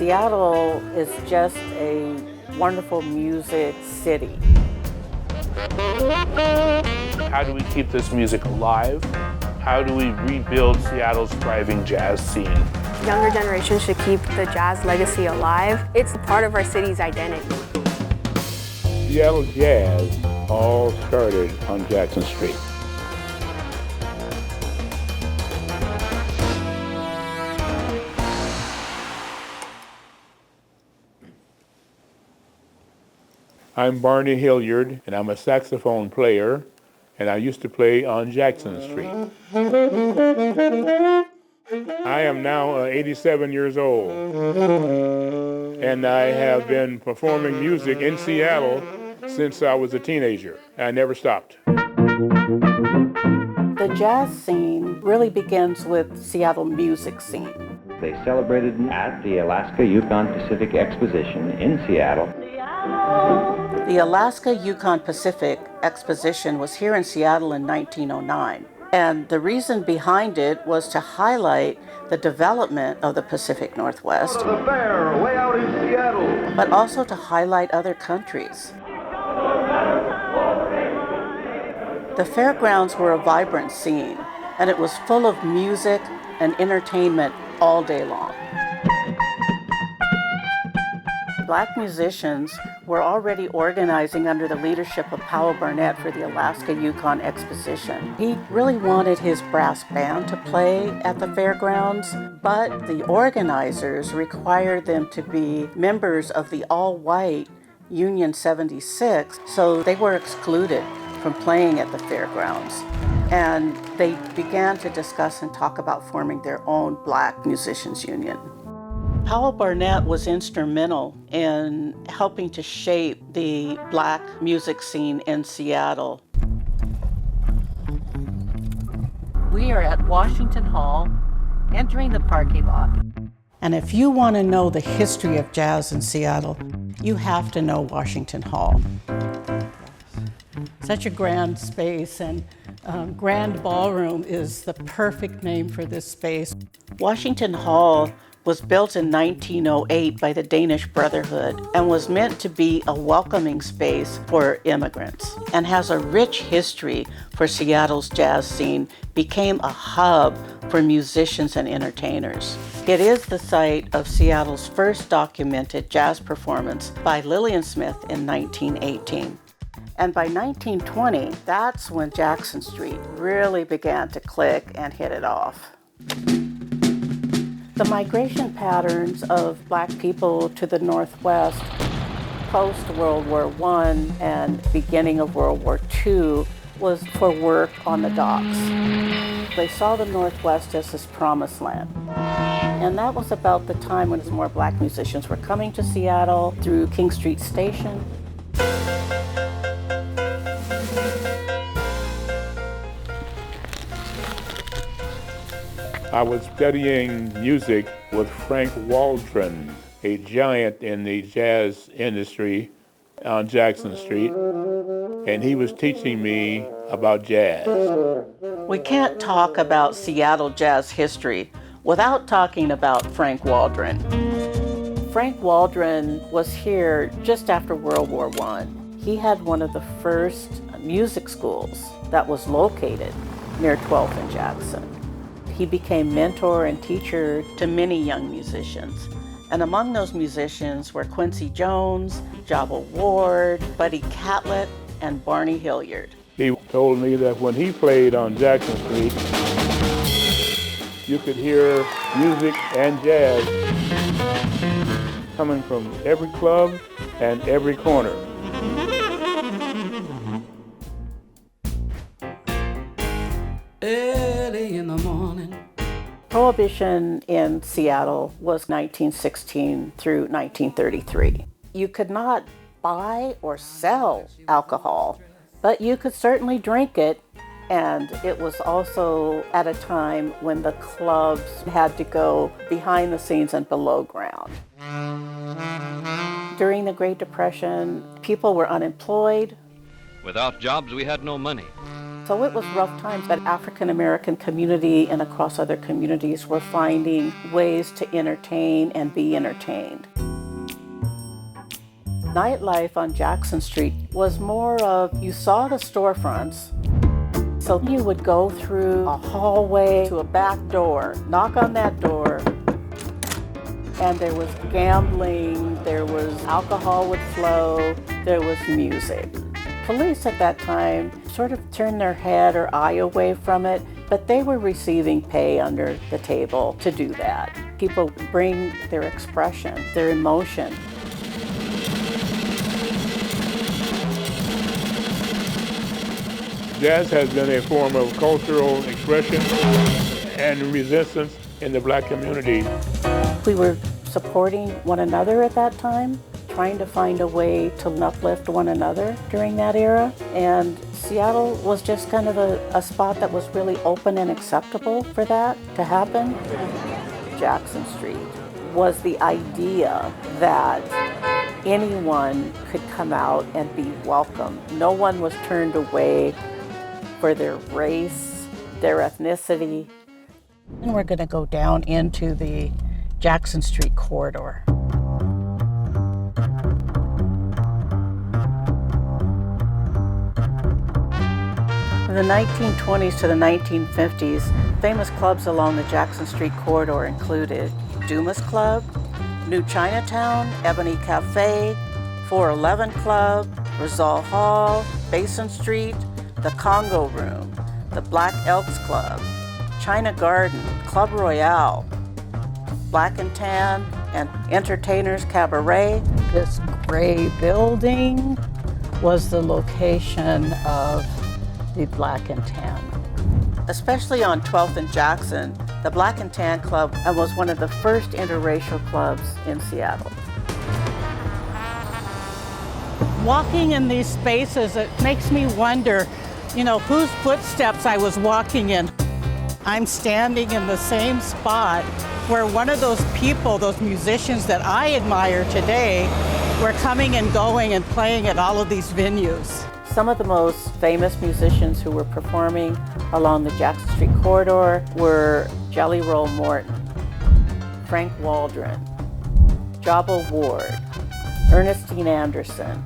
Seattle is just a wonderful music city. How do we keep this music alive? How do we rebuild Seattle's thriving jazz scene? Younger generations should keep the jazz legacy alive. It's a part of our city's identity. Seattle jazz all started on Jackson Street. I'm Barney Hilliard, and I'm a saxophone player, and I used to play on Jackson Street. I am now 87 years old, and I have been performing music in Seattle since I was a teenager. I never stopped. The jazz scene really begins with Seattle music scene. They celebrated at the Alaska-Yukon Pacific Exposition in Seattle. The Alaska-Yukon Pacific Exposition was here in Seattle in 1909. And the reason behind it was to highlight the development of the Pacific Northwest, The fair way out in Seattle. but also to highlight other countries. The fairgrounds were a vibrant scene, and it was full of music and entertainment all day long. Black musicians were already organizing under the leadership of Powell Burnett for the Alaska-Yukon Exposition. He really wanted his brass band to play at the fairgrounds, but the organizers required them to be members of the all-white Union 76, so they were excluded from playing at the fairgrounds. And they began to discuss and talk about forming their own Black Musicians Union. Powell Burnett was instrumental in helping to shape the Black music scene in Seattle. We are at Washington Hall, entering the parking lot. And if you want to know the history of jazz in Seattle, you have to know Washington Hall. Such a grand space, and Grand Ballroom is the perfect name for this space. Washington Hall was built in 1908 by the Danish Brotherhood and was meant to be a welcoming space for immigrants, and has a rich history for Seattle's jazz scene, became a hub for musicians and entertainers. It is the site of Seattle's first documented jazz performance by Lillian Smith in 1918. And by 1920, that's when Jackson Street really began to click and hit it off. The migration patterns of Black people to the Northwest post-World War I and beginning of World War II was for work on the docks. They saw the Northwest as this promised land. And that was about the time when more Black musicians were coming to Seattle through King Street Station. I was studying music with Frank Waldron, a giant in the jazz industry on Jackson Street, and he was teaching me about jazz. We can't talk about Seattle jazz history without talking about Frank Waldron. Frank Waldron was here just after World War I. He had one of the first music schools that was located near 12th and Jackson. He became mentor and teacher to many young musicians. And among those musicians were Quincy Jones, Jabba Ward, Buddy Catlett, and Barney Hilliard. He told me that when he played on Jackson Street, you could hear music and jazz coming from every club and every corner. Early in the morning. Prohibition in Seattle was 1916 through 1933. You could not buy or sell alcohol, but you could certainly drink it. And it was also at a time when the clubs had to go behind the scenes and below ground. During the Great Depression, people were unemployed. Without jobs, we had no money. So it was rough times, but African American community and across other communities were finding ways to entertain and be entertained. Nightlife on Jackson Street was more of, you saw the storefronts, so you would go through a hallway to a back door, knock on that door, and there was gambling, there was alcohol would flow, there was music. Police at that time sort of turned their head or eye away from it, but they were receiving pay under the table to do that. People bring their expression, their emotion. Jazz has been a form of cultural expression and resistance in the Black community. We were supporting one another at that time, trying to find a way to uplift one another during that era. And Seattle was just kind of a spot that was really open and acceptable for that to happen. Jackson Street was the idea that anyone could come out and be welcome. No one was turned away for their race, their ethnicity. And we're going to go down into the Jackson Street corridor. In the 1920s to the 1950s, famous clubs along the Jackson Street corridor included Dumas Club, New Chinatown, Ebony Cafe, 411 Club, Rizal Hall, Basin Street, the Congo Room, the Black Elks Club, China Garden, Club Royale, Black and Tan, and Entertainers Cabaret. This gray building was the location of the Black and Tan. Especially on 12th and Jackson, the Black and Tan Club was one of the first interracial clubs in Seattle. Walking in these spaces, it makes me wonder, whose footsteps I was walking in. I'm standing in the same spot where one of those people, those musicians that I admire today, were coming and going and playing at all of these venues. Some of the most famous musicians who were performing along the Jackson Street corridor were Jelly Roll Morton, Frank Waldron, Jabba Ward, Ernestine Anderson,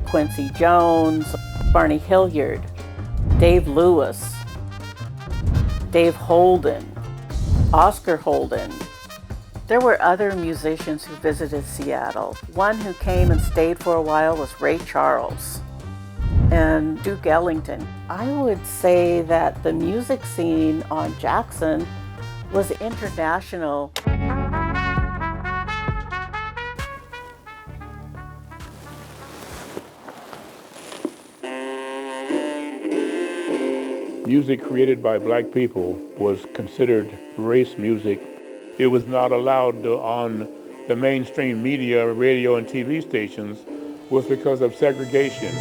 Quincy Jones, Barney Hilliard, Dave Lewis, Dave Holden, Oscar Holden. There were other musicians who visited Seattle. One who came and stayed for a while was Ray Charles and Duke Ellington. I would say that the music scene on Jackson was international. Music created by Black people was considered race music. It was not allowed on the mainstream media, radio and TV stations, was because of segregation.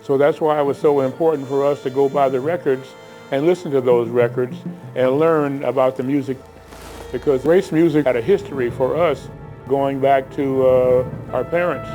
So that's why it was so important for us to go by the records and listen to those records and learn about the music, because race music had a history for us going back to our parents.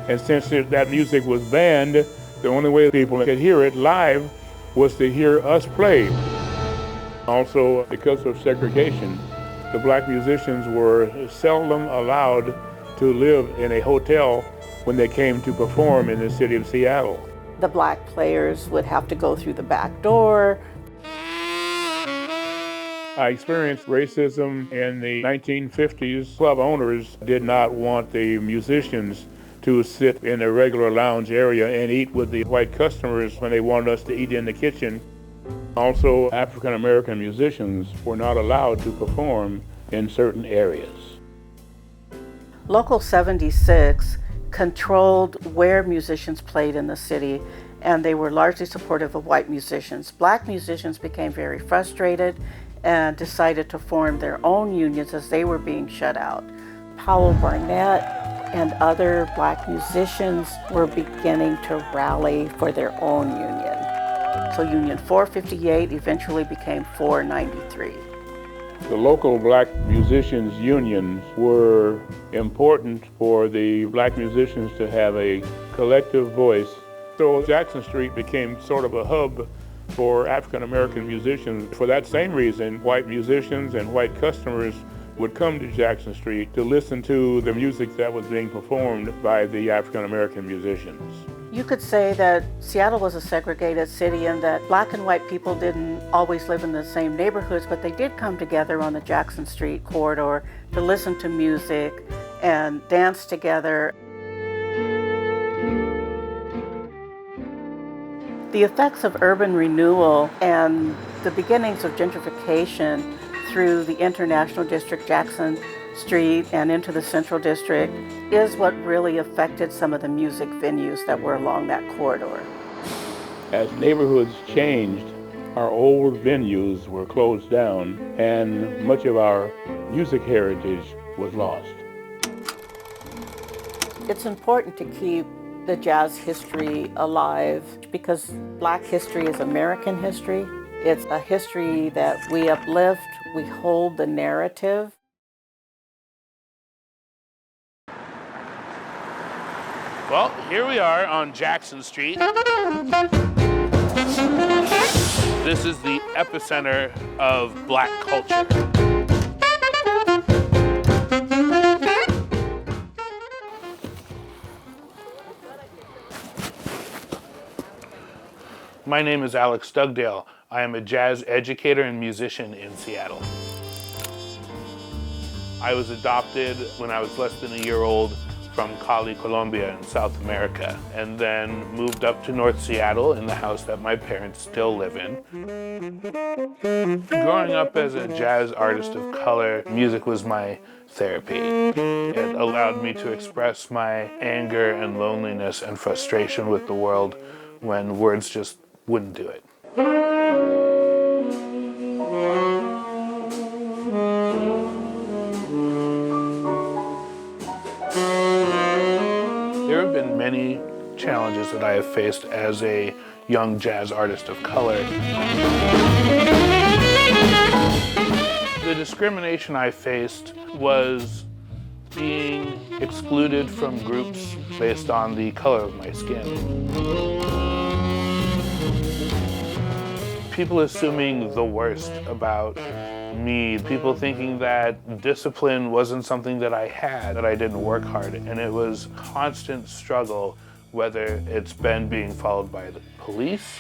And since that music was banned, the only way people could hear it live was to hear us play. Also, because of segregation, the Black musicians were seldom allowed to live in a hotel when they came to perform in the city of Seattle. The Black players would have to go through the back door. I experienced racism in the 1950s. Club owners did not want the musicians to sit in a regular lounge area and eat with the white customers when they wanted us to eat in the kitchen. Also, African American musicians were not allowed to perform in certain areas. Local 76 controlled where musicians played in the city, and they were largely supportive of white musicians. Black musicians became very frustrated and decided to form their own unions as they were being shut out. Powell Barnett and other Black musicians were beginning to rally for their own union. So Union 458 eventually became 493. The local black musicians unions were important for the black musicians to have a collective voice. So Jackson Street became sort of a hub for African American musicians. For that same reason, white musicians and white customers would come to Jackson Street to listen to the music that was being performed by the African American musicians. You could say that Seattle was a segregated city and that black and white people didn't always live in the same neighborhoods, but they did come together on the Jackson Street corridor to listen to music and dance together. The effects of urban renewal and the beginnings of gentrification through the International District, Jackson Street, and into the Central District is what really affected some of the music venues that were along that corridor. As neighborhoods changed, our old venues were closed down and much of our music heritage was lost. It's important to keep the jazz history alive because Black history is American history. It's a history that we uplift, we hold the narrative. Well, here we are on Jackson Street. This is the epicenter of black culture. My name is Alex Dugdale. I am a jazz educator and musician in Seattle. I was adopted when I was less than a year old from Cali, Colombia in South America, and then moved up to North Seattle in the house that my parents still live in. Growing up as a jazz artist of color, music was my therapy. It allowed me to express my anger and loneliness and frustration with the world when words just wouldn't do it. There have been many challenges that I have faced as a young jazz artist of color. The discrimination I faced was being excluded from groups based on the color of my skin. People assuming the worst about me, people thinking that discipline wasn't something that I had, that I didn't work hard, and it was constant struggle, whether it's been being followed by the police.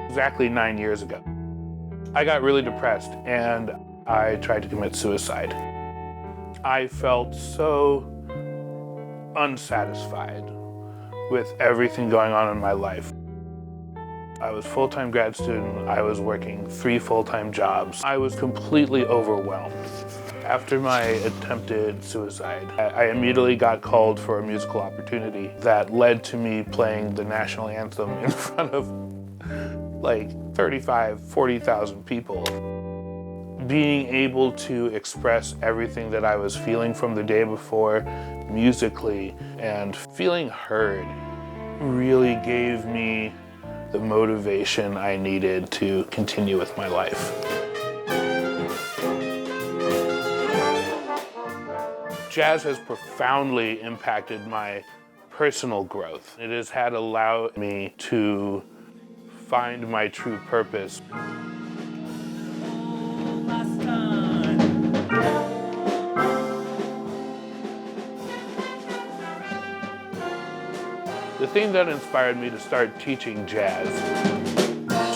Exactly 9 years ago, I got really depressed and I tried to commit suicide. I felt so unsatisfied with everything going on in my life. I was a full-time grad student. I was working 3 full-time jobs. I was completely overwhelmed. After my attempted suicide, I immediately got called for a musical opportunity that led to me playing the national anthem in front of like 40,000 people. Being able to express everything that I was feeling from the day before musically and feeling heard really gave me the motivation I needed to continue with my life. Jazz has profoundly impacted my personal growth. It has had allowed me to find my true purpose. The thing that inspired me to start teaching jazz,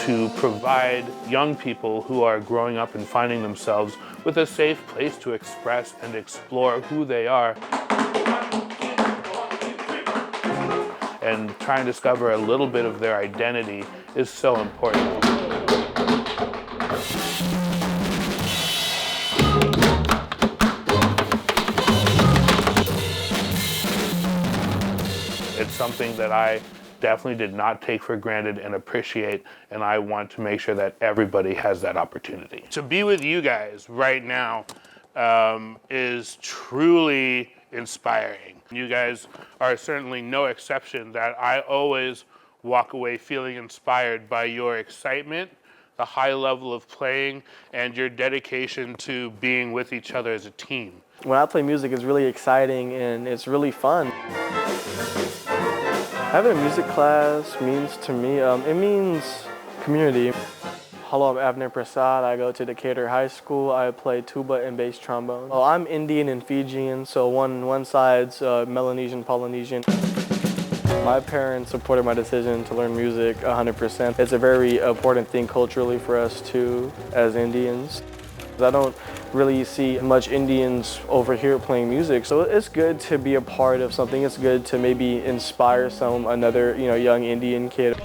to provide young people who are growing up and finding themselves with a safe place to express and explore who they are, and try and discover a little bit of their identity is so important. It's something that I definitely did not take for granted and appreciate, and I want to make sure that everybody has that opportunity. To be with you guys right now is truly inspiring. You guys are certainly no exception. That I always walk away feeling inspired by your excitement, the high level of playing, and your dedication to being with each other as a team. When I play music, it's really exciting and it's really fun. Having a music class means to me, it means community. Hello, I'm Avner Prasad. I go to Decatur High School. I play tuba and bass trombone. Well, I'm Indian and Fijian, so one side's Melanesian, Polynesian. My parents supported my decision to learn music 100%. It's a very important thing culturally for us too, as Indians. I don't really see much Indians over here playing music, so it's good to be a part of something. It's good to maybe inspire another young Indian kid.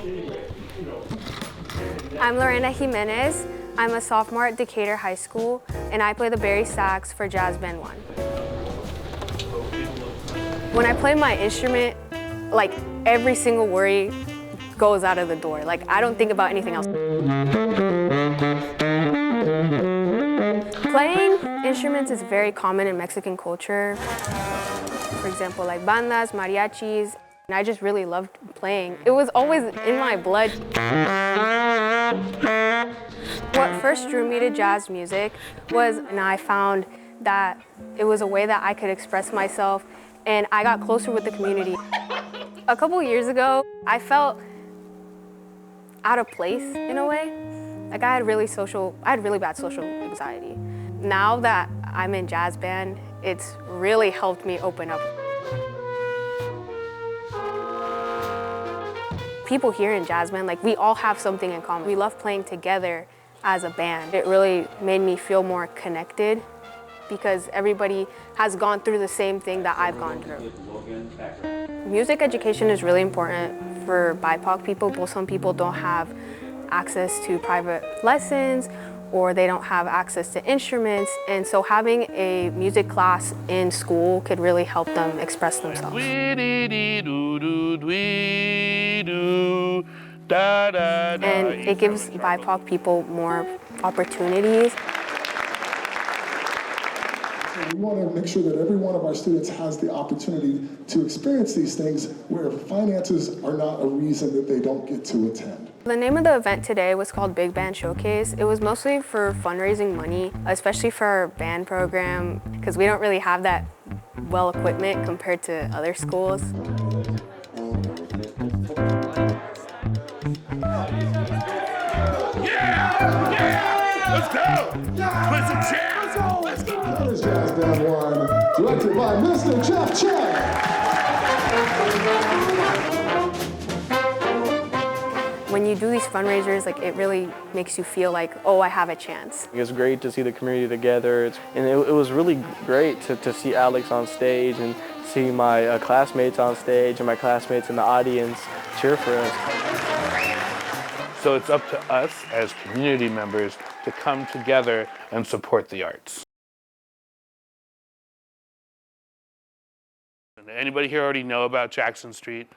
I'm Lorena Jimenez. I'm a sophomore at Decatur High School, and I play the bari sax for Jazz Band 1. When I play my instrument, like every single worry goes out of the door. Like I don't think about anything else. Playing instruments is very common in Mexican culture. For example, like bandas, mariachis. And I just really loved playing. It was always in my blood. What first drew me to jazz music was, and I found that it was a way that I could express myself, and I got closer with the community. A couple years ago, I felt out of place in a way. Like I had really bad social anxiety. Now that I'm in jazz band, it's really helped me open up. People here in jazz band, like we all have something in common. We love playing together as a band. It really made me feel more connected because everybody has gone through the same thing that I've gone through. Music education is really important for BIPOC people. Some people don't have access to private lessons or they don't have access to instruments, and so having a music class in school could really help them express themselves. And it gives BIPOC people more opportunities. We want to make sure that every one of our students has the opportunity to experience these things where finances are not a reason that they don't get to attend. The name of the event today was called Big Band Showcase. It was mostly for fundraising money, especially for our band program, because we don't really have that well equipment compared to other schools. Let's go! Play some jazz! Let's go! That is Jazz Band 1, directed by Mr. Jeff Chang. When you do these fundraisers, like it really makes you feel like, oh, I have a chance. It's great to see the community together, and it was really great to see Alex on stage and see my classmates on stage and my classmates in the audience cheer for us. So it's up to us as community members to come together and support the arts. Anybody here already know about Jackson Street?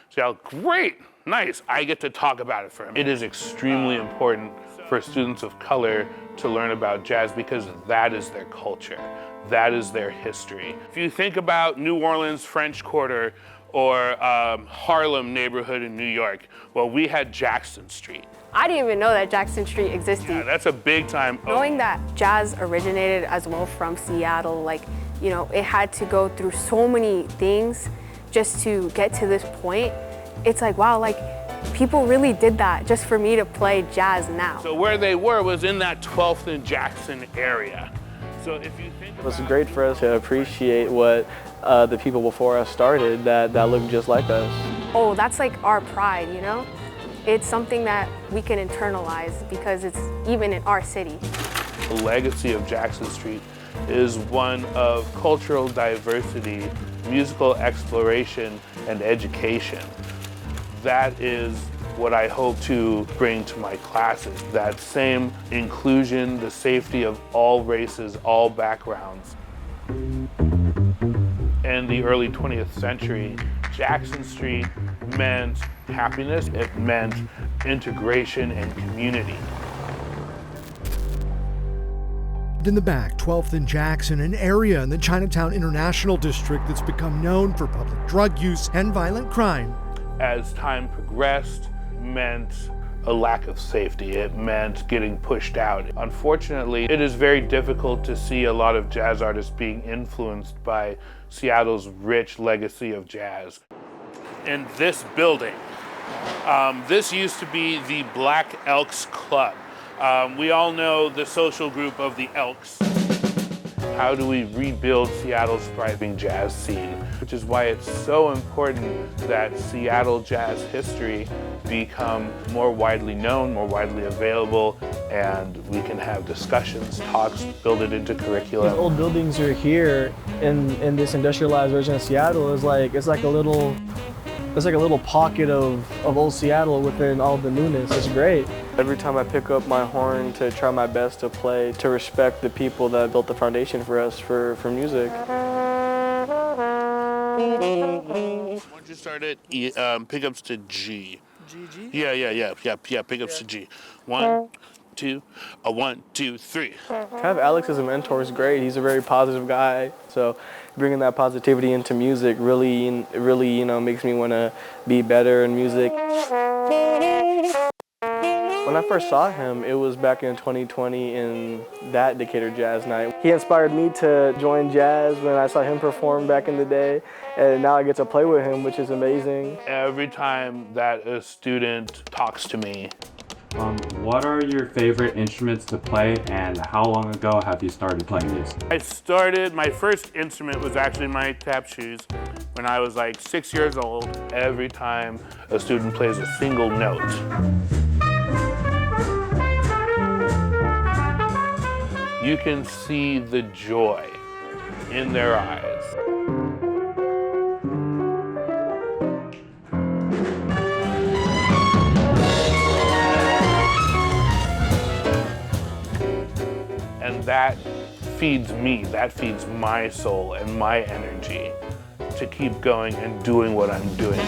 So great, nice, I get to talk about it for a minute. It is extremely important for students of color to learn about jazz because that is their culture, that is their history. If you think about New Orleans French Quarter or Harlem neighborhood in New York, well, we had Jackson Street. I didn't even know that Jackson Street existed. Yeah, that's a big time. Knowing that jazz originated as well from Seattle, like, you know, it had to go through so many things just to get to this point. It's like, wow, like people really did that just for me to play jazz now. So where they were was in that 12th and Jackson area. So if you think it was great for us to appreciate what the people before us started that looked just like us. Oh, that's like our pride, you know? It's something that we can internalize because it's even in our city. The legacy of Jackson Street is one of cultural diversity, musical exploration, and education. That is what I hope to bring to my classes, that same inclusion, the safety of all races, all backgrounds. In the early 20th century, Jackson Street meant happiness, it meant integration and community. In the back, 12th and Jackson, an area in the Chinatown International District that's become known for public drug use and violent crime. as time progressed, meant a lack of safety. It meant getting pushed out. Unfortunately, it is very difficult to see a lot of jazz artists being influenced by Seattle's rich legacy of jazz. In this building, this used to be the Black Elks Club. We all know the social group of the Elks. How do we rebuild Seattle's thriving jazz scene? Which is why it's so important that Seattle jazz history become more widely known, more widely available, and we can have discussions, talks, build it into curriculum. These old buildings are here in this industrialized version of Seattle. It's like a little pocket of old Seattle within all the newness. It's great. Every time I pick up my horn to try my best to play, to respect the people that built the foundation for us for music. Why don't you start at pickups to G? G? Yeah, pickups to G. 1, 2, 1, 2, 3. To have Alex as a mentor is great. He's a very positive guy. So bringing that positivity into music really, makes me want to be better in music. When I first saw him, it was back in 2020 in that Decatur Jazz Night. He inspired me to join jazz when I saw him perform back in the day, and now I get to play with him, which is amazing. Every time that a student talks to me, what are your favorite instruments to play, and how long ago have you started playing these? My first instrument was actually my tap shoes when I was like 6 years old. Every time a student plays a single note, you can see the joy in their eyes. And that feeds me, that feeds my soul and my energy to keep going and doing what I'm doing.